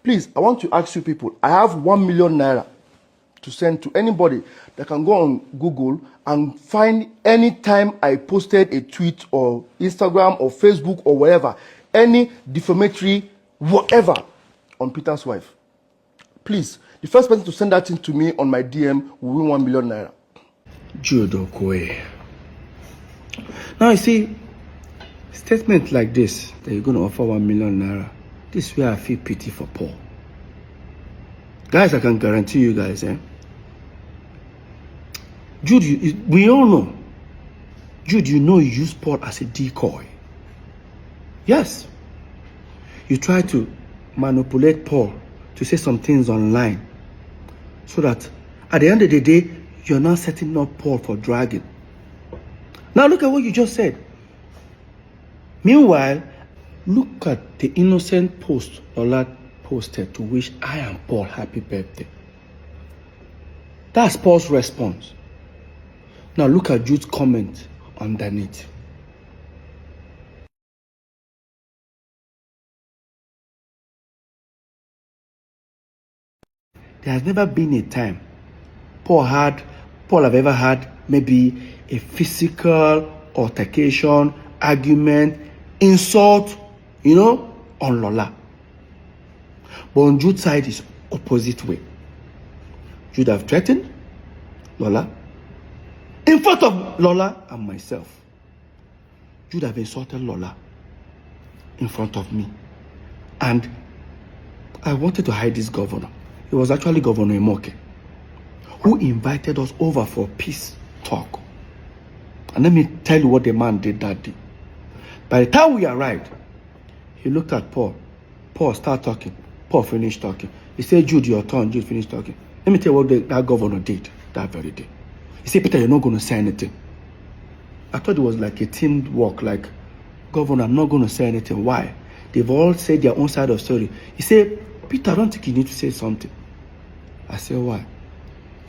Please, I want to ask you people, I have 1 million naira to send to anybody that can go on Google and find any time I posted a tweet or Instagram or Facebook or whatever, any defamatory whatever on Peter's wife. Please, the first person to send that thing to me on my DM will win 1 million naira. Jude Okoye. Now you see, statement like this, that you're going to offer 1 million naira, this is where I feel pity for Paul. Guys, I can guarantee you guys, Jude, we all know. Jude, you know you use Paul as a decoy. Yes. You try to manipulate Paul to say some things online so that at the end of the day, you're not setting up Paul for dragging. Now look at what you just said. Meanwhile, look at the innocent post Lola posted to wish I and Paul happy birthday. That's Paul's response. Now look at Jude's comment underneath. There has never been a time Paul have ever had maybe a physical altercation, argument, insult, on Lola. But on Jude's side is opposite way. Jude have threatened Lola in front of Lola and myself. Jude have insulted Lola in front of me. And I wanted to hide this governor. It was actually Governor Imoke who invited us over for peace talk. And let me tell you what the man did that day. By the time we arrived, he looked at Paul. Paul started talking. Paul finished talking. He said, Jude, your turn. Jude finished talking. Let me tell you what that governor did that very day. He said, Peter, you're not going to say anything. I thought it was like a team work, like, Governor, I'm not going to say anything. Why? They've all said their own side of the story. He said, Peter, I don't think you need to say something. I said, why?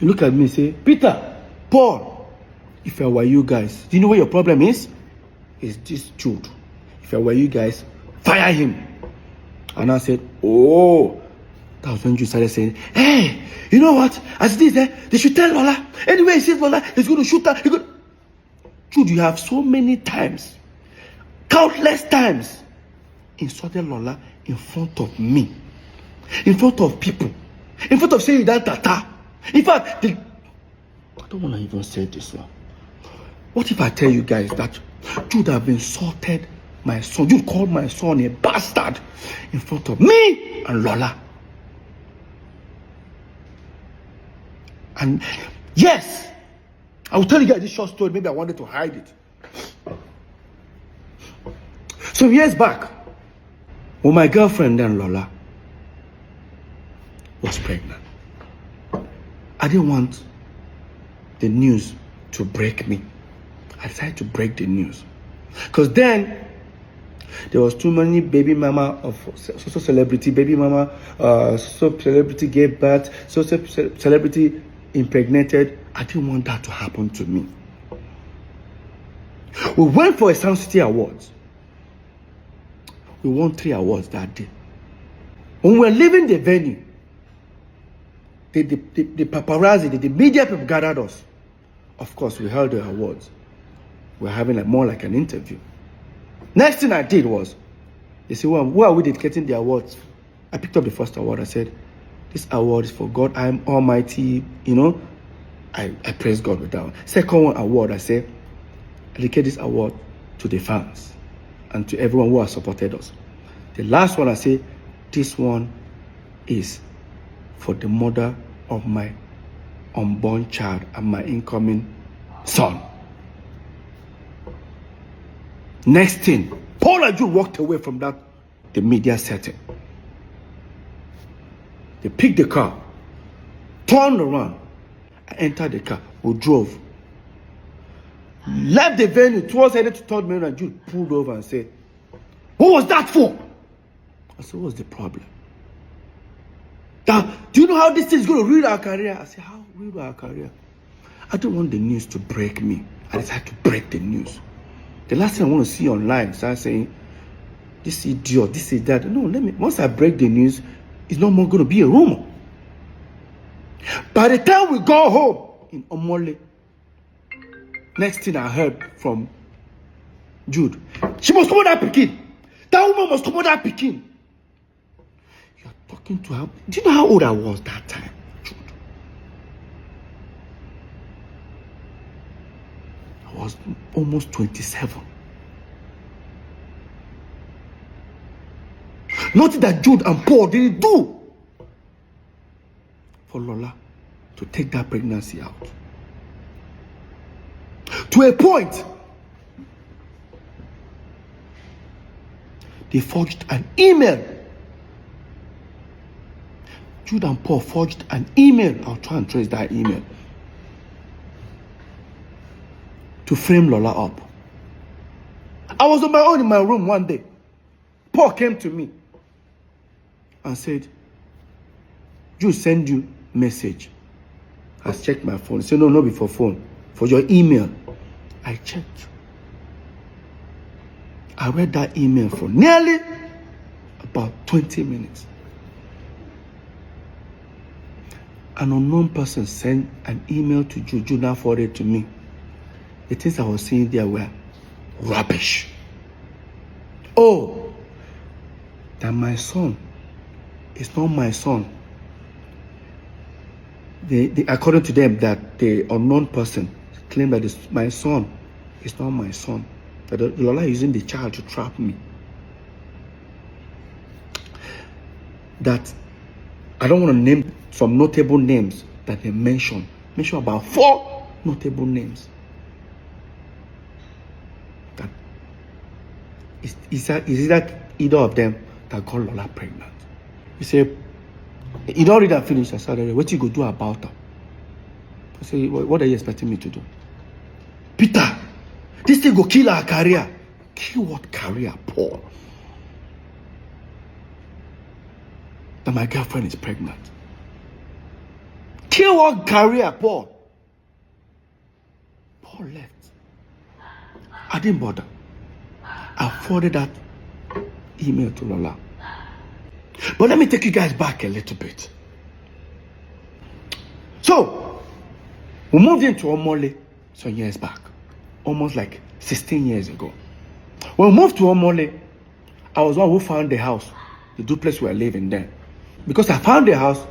He looked at me and said, Peter, Paul, if I were you guys, do you know what your problem is? It's this Jude. If I were you guys, fire him. And I said, oh. That was when Jude started saying, hey, you know what? As it is, they should tell Lola. Anyway, he says Lola is going to shoot her. Jude, you have so many times, countless times, insulted Lola in front of me, in front of people, in front of saying that tata. In fact, I don't want to even say this one. What if I tell you guys that Jude have insulted my son? Jude called my son a bastard in front of me and Lola. And yes, I will tell you guys this short story. Maybe I wanted to hide it. Some years back, when my girlfriend then Lola was pregnant, I didn't want the news to break me. I decided to break the news. Because then, there was too many baby mama of social celebrity, baby mama, social celebrity gave birth, social celebrity impregnated. I didn't want that to happen to me. We went for a Sound City Awards. We won 3 awards that day. When we were leaving the venue, the paparazzi, the media people gathered us. Of course, we held the awards. We're having more like an interview. Next thing I did was, they said, well, who are we dedicating the awards? I picked up the first award. I said, this award is for God, I'm Almighty, I praise God with that one. Second one award, I said, I dedicate this award to the fans and to everyone who has supported us. The last one, I say, this one is for the mother of my unborn child and my incoming son. Next thing, Paul and Jude walked away from the media setting. They picked the car, turned around, I entered the car, we drove. Left the venue, towards headed to Third Main, and Jude pulled over and said, what was that for? I said, what's the problem? Now, do you know how this thing is going to ruin our career? I said, how ruin our career? I don't want the news to break me. I decided to break the news. The last thing I want to see online, start saying, this idiot, this is that. No, once I break the news, it's no more going to be a rumor. By the time we got home in Omole, next thing I heard from Jude, she must come on that Pekin. That woman must come on that Pekin. You're talking to her. Do you know how old I was that time, Jude? I was almost 27. Nothing that Jude and Paul didn't do for Lola to take that pregnancy out. To a point, they forged an email. Jude and Paul forged an email. I'll try and trace that email. To frame Lola up. I was on my own in my room one day. Paul came to me and said, Jude send you message. I checked my phone. He said, no, not before phone. For your email. I checked. I read that email for nearly about 20 minutes. An unknown person sent an email to Jude. Jude now forwarded to me. The things I was seeing there were rubbish. Oh, that my son is not my son. According to them, that the unknown person claimed that my son is not my son. That Lola is using the child to trap me. That I don't want to name some notable names that they mention. Mention about 4 notable names. That is that either of them that got Lola pregnant. He said, you don't read and finish. I said, what you go do about her? I said, what are you expecting me to do? Peter, this thing go kill our career. Kill what career, Paul? That my girlfriend is pregnant. Kill what career, Paul? Paul left. I didn't bother. I forwarded that email to Lola. But let me take you guys back a little bit. So, we moved into Omole some years back. Almost like 16 years ago. When we moved to Omole, I was one who found the house, the duplex we were living there. Because I found the house,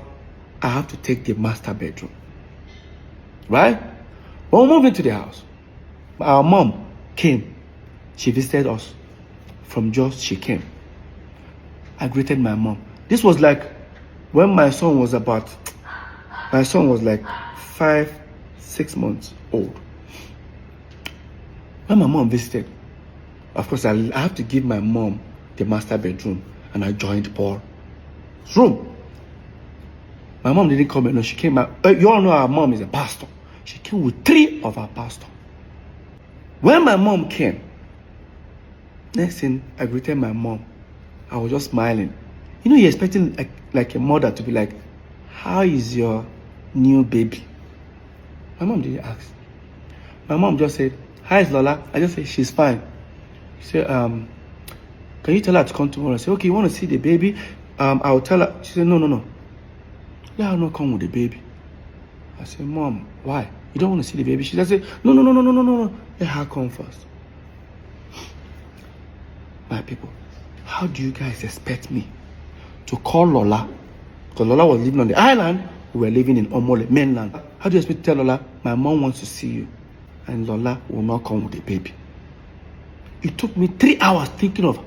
I have to take the master bedroom. Right? When we moved into the house, our mom came. She visited us. From Jos, she came. I greeted my mom. This was like when my son was like 5-6 months old. When my mom visited, of course, I have to give my mom the master bedroom, and I joined Paul's room. My mom didn't come alone. She came out. You all know our mom is a pastor. She came with 3 of our pastors. When my mom came, next thing, I greeted my mom. I was just smiling. You know, you're expecting like a mother to be like, how is your new baby? My mom didn't ask. My mom just said, hi, is Lola? I just said, she's fine. She said, can you tell her to come tomorrow? I said, okay, you want to see the baby? I will tell her. She said, no. Let her not come with the baby. I said, Mom, why? You don't want to see the baby? She just said, no. Let her come first. My people, how do you guys expect me to call Lola? Because Lola was living on the island, we were living in Omole, mainland. How do you expect me to tell Lola, my mom wants to see you, and Lola will not come with the baby? It took me 3 hours thinking of,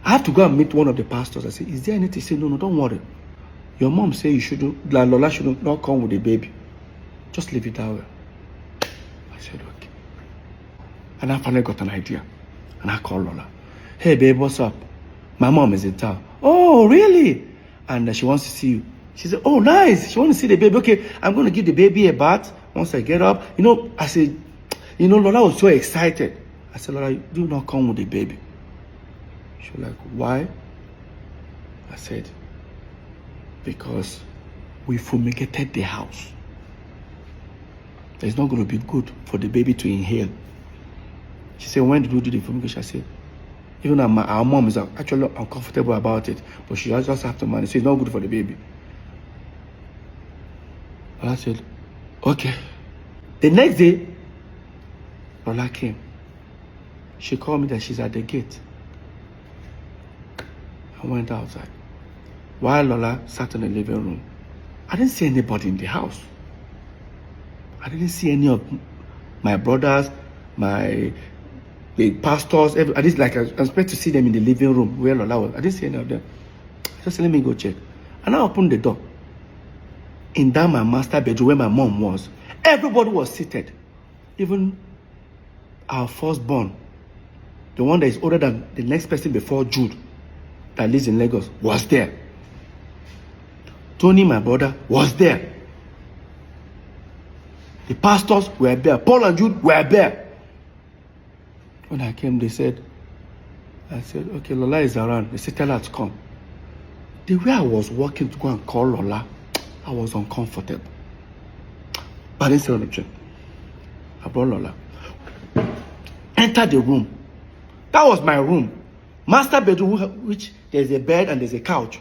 I have to go and meet one of the pastors. I said, is there anything? He said, no, don't worry. Your mom said you shouldn't, Lola should not come with the baby. Just leave it that way. I said, okay. And I finally got an idea. And I called Lola. Hey, babe, what's up? My mom is in town. Oh, really? And she wants to see you. She said, oh, nice. She wants to see the baby. Okay, I'm going to give the baby a bath once I get up. You know, I said, you know, Lola was so excited. I said, Lola, do not come with the baby. She was like, why? I said, because we fumigated the house. It's not going to be good for the baby to inhale. She said, when did we do the fumigation? I said, Even our mom is actually uncomfortable about it, but she just have to manage. So it's not good for the baby. And I said, okay. The next day, Lola came. She called me that she's at the gate. I went outside. While Lola sat in the living room, I didn't see anybody in the house. I didn't see any of my brothers, the pastors. I didn't I expect to see them in the living room where Lola was. I didn't see any of them. Just let me go check. And I opened the door. In that my master bedroom where my mom was, everybody was seated. Even our firstborn, the one that is older than the next person before Jude, that lives in Lagos, was there. Tony, my brother, was there. The pastors were there. Paul and Jude were there. When I came, I said, okay, Lola is around. They said, tell her to come. The way I was walking to go and call Lola, I was uncomfortable. But I didn't say anything. I brought Lola. Entered the room. That was my room. Master bedroom, which there's a bed and there's a couch.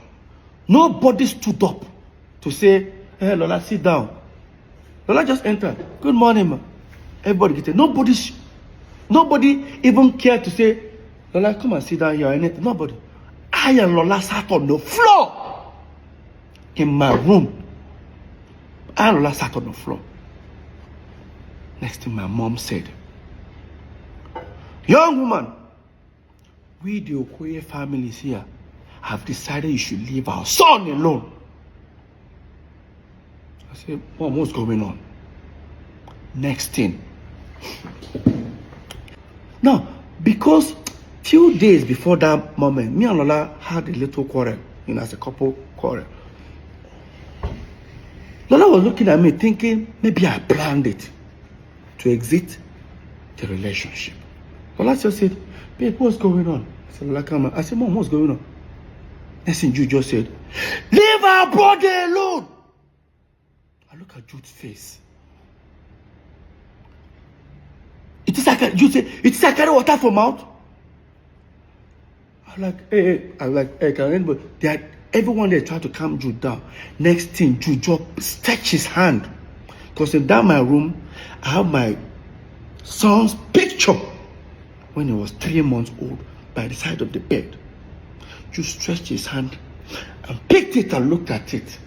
Nobody stood up to say, hey, Lola, sit down. Lola just entered. Good morning, ma. Everybody get it. Nobody even cared to say, Lola, come and sit down here or anything. Nobody. I and Lola sat on the floor in my room. I and Lola sat on the floor. Next thing my mom said, young woman, we the Okoye families here have decided you should leave our son alone. I said, Mom, what's going on? Next thing. Now, because 2 days before that moment, me and Lola had a little quarrel, as a couple quarrel. Lola was looking at me thinking, maybe I planned it to exit the relationship. Lola just said, babe, what's going on? I said, Lola, come on. I said, Mom, what's going on? Next thing Jude just said, leave our brother alone. I look at Jude's face. Jude said, it is I carry water from mouth. I'm like, hey, can anybody? Everyone there tried to calm Jude down. Next thing, Jude just stretched his hand. Because in that my room, I have my son's picture when he was 3 months old by the side of the bed. Jude stretched his hand and picked it and looked at it.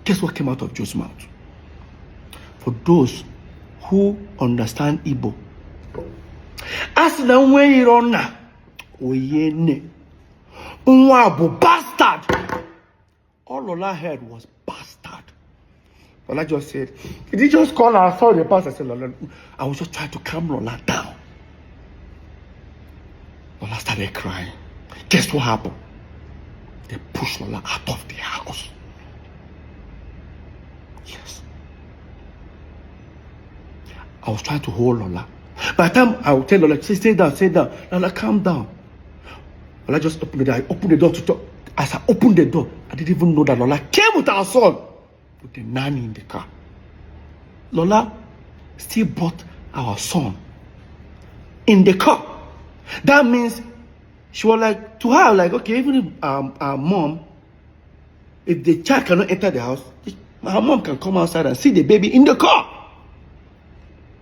Guess what came out of Jude's mouth? For those who understand Igbo, as the way you run now, oyene, unwabu bastard. All Lola heard was bastard. Lola just said, did he just call her? I saw the pastor. I said, Lola, I was just trying to calm Lola down. Lola started crying. Guess what happened? They pushed Lola out of the house. Yes. I was trying to hold Lola. By the time I would tell Lola, stay down. Lola, calm down. Lola just opened the door. I opened the door to talk. As I opened the door, I didn't even know that Lola came with our son, with the nanny in the car. Lola still brought our son in the car. That means she was like, to her, like, okay, even if our mom, if the child cannot enter the house, her mom can come outside and see the baby in the car.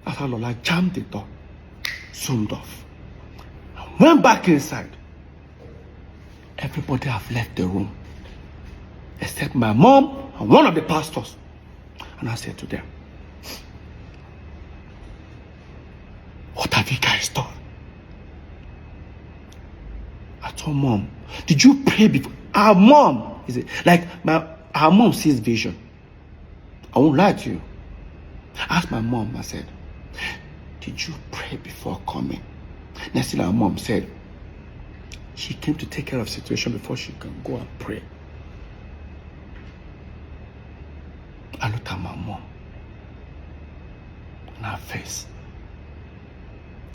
That's how Lola jammed the door, zoomed off, and went back inside. Everybody have left the room, except my mom and one of the pastors. And I said to them, what have you guys done? I told Mom, did you pray before? Our mom, our mom sees vision. I won't lie to you. I asked my mom, I said, did you pray before coming? Next thing our mom said, she came to take care of the situation before she can go and pray. I looked at my mom and her face.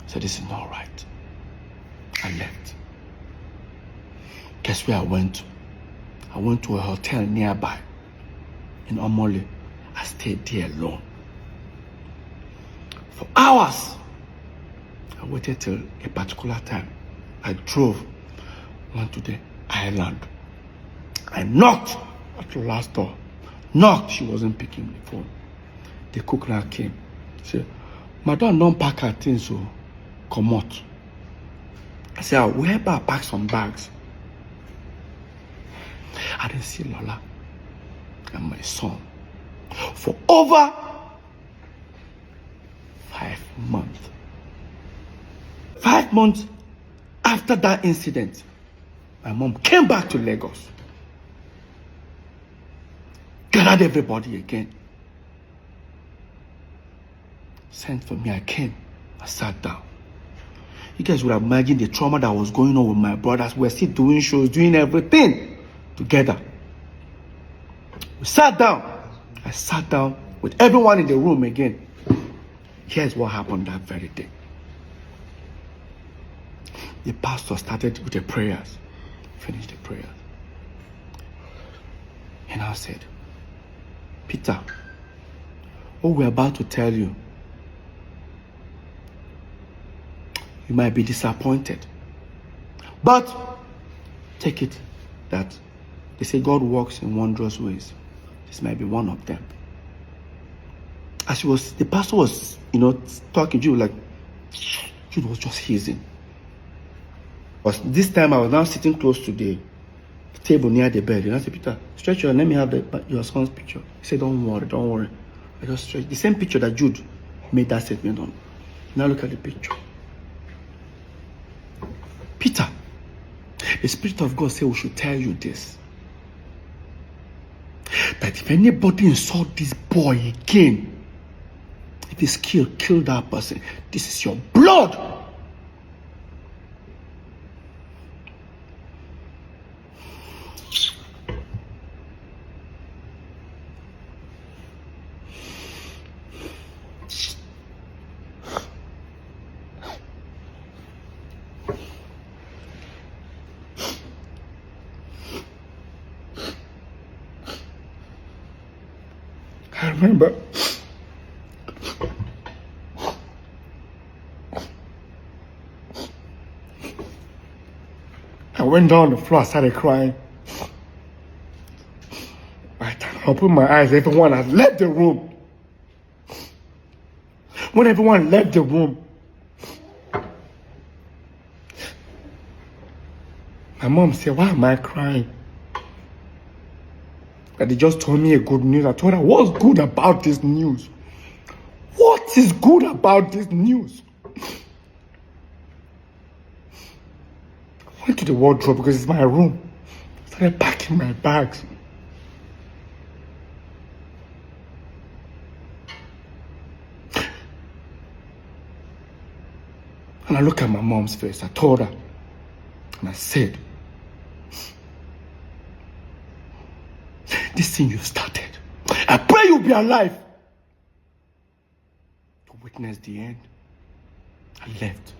I said, this is not right. I left. Guess where I went to? I went to a hotel nearby in Omole. I stayed there alone. For hours, I waited till a particular time. I drove, went to the island. I knocked at the last door. Knocked, she wasn't picking the phone. The cook now came. Said, Madam, don't pack her things, so come out. I said, I'll help her pack some bags. I didn't see Lola and my son for over 5 months. 5 months after that incident, my mom came back to Lagos. Gathered everybody again. Sent for me, I came. I sat down. You guys would have imagined the trauma that was going on with my brothers. We're still doing shows, doing everything together. We sat down. I sat down with everyone in the room again. Here's what happened that very day. The pastor started with the prayers. Finished the prayers. And I said, Peter, what we're about to tell you, you might be disappointed. But take it that they say God works in wondrous ways. This might be one of them. As the pastor was, talking to you, like, Jude was just hissing. But this time I was now sitting close to the table near the bed. And I said, Peter, stretch your, let me have your son's picture. He said, don't worry. I just stretched the same picture that Jude made that statement on. Now look at the picture. Peter, the Spirit of God said we should tell you this. That if anybody insult this boy again, if he's killed, kill that person. This is your blood. I remember I went down the floor, I started crying. By the time I opened my eyes, everyone had left the room. When everyone left the room, my mom said, why am I crying? That they just told me a good news. I told her, what's good about this news? What is good about this news? I went to the wardrobe because it's my room. I started packing my bags. And I looked at my mom's face. I told her, and I said, this thing you started, I pray you'll be alive to witness the end. I left.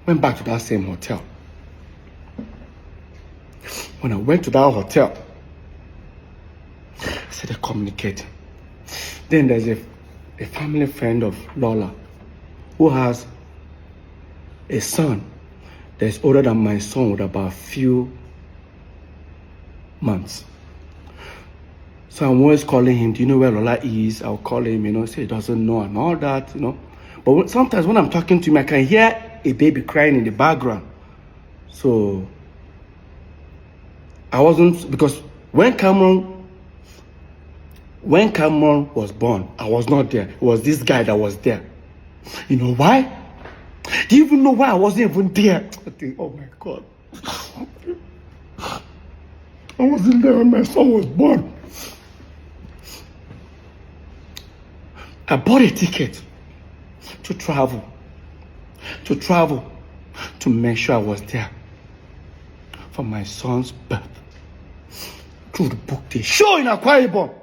Went back to that same hotel. When I went to that hotel, I started communicating. Then there's a family friend of Lola who has a son that's older than my son with about a few months. So I'm always calling him, do you know where Lola is? I'll call him, say he doesn't know and all that, But sometimes when I'm talking to him, I can hear a baby crying in the background. So I wasn't, because when Cameron was born, I was not there. It was this guy that was there. You know why? Do you even know why I wasn't even there? I think, oh my God. I wasn't there when my son was born. I bought a ticket to travel to make sure I was there for my son's birth. To book the show in Akwa Ibom.